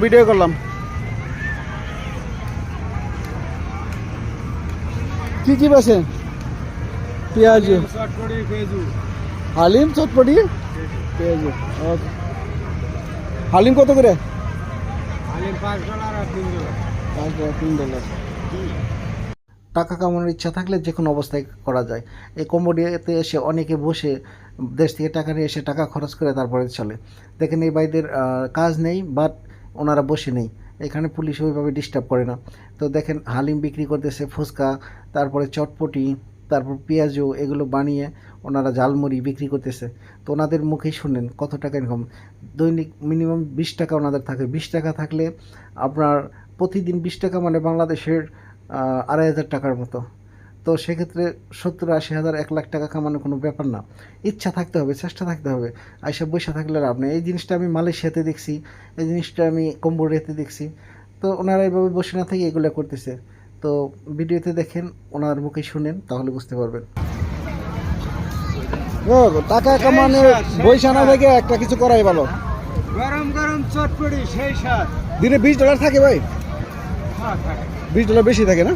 Video করলাম। কি কি বেছেন? পেঁয়াজ, হালিম, চটপটি, পেঁয়াজ। ওকে, হালিম কত করে? $5 টাকা কামানোর ইচ্ছা থাকলে যে কোনো অবস্থায় করা যায়। এই কম্বোডিয়াতে এসে অনেকে বসে দেশ থেকে টাকা নিয়ে এসে টাকা খরচ করে তারপরে চলে। দেখেন এই ভাইদের কাজ নেই, বাট ওনারা বসে নেই। এখানে পুলিশ ওইভাবে ডিস্টার্ব করে না। তো দেখেন হালিম বিক্রি করতেছে, ফুচকা, তারপরে চটপটি, তারপর পেঁয়াজু, এগুলো বানিয়ে ওনারা ঝালমুড়ি বিক্রি করতেছে। তো ওনাদের মুখেই শুনেন কত টাকা ইনকাম। দৈনিক মিনিমাম 20 টাকা ওনাদের থাকে। 20 টাকা থাকলে আপনার প্রতিদিন 20 টাকা মানে বাংলাদেশের 2,500 টাকার মতো। তো সেক্ষেত্রে 70-80 হাজার, 1 লাখ টাকা কামানো কোনো ব্যাপার না। ইচ্ছা থাকতে হবে, চেষ্টা থাকতে হবে। আইসা বসে থাকলে লাভ নেই। এই জিনিসটা আমি মালয়েশিয়াতে দেখছি, এই জিনিসটা আমি কম্বোডিয়াতে দেখছি। তো ওনারা এইভাবে বসে না থেকে এগুলো করতেছে। তো ভিডিওতে দেখেন, ওনার মুখে শুনেন, তাহলে বুঝতে পারবেন। ও টাকা কামানো বইসা না থেকে একটা কিছু করাই ভালো। গরম গরম চটপটি সেই স্বাদ। দিনে $20 থাকে ভাই? $20 বেশি থাকে না?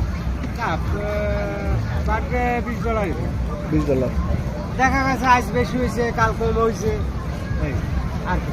$20 $20 দেখা গেছে আজ বেশি হয়েছে, কাল কম হয়েছে, আর কি।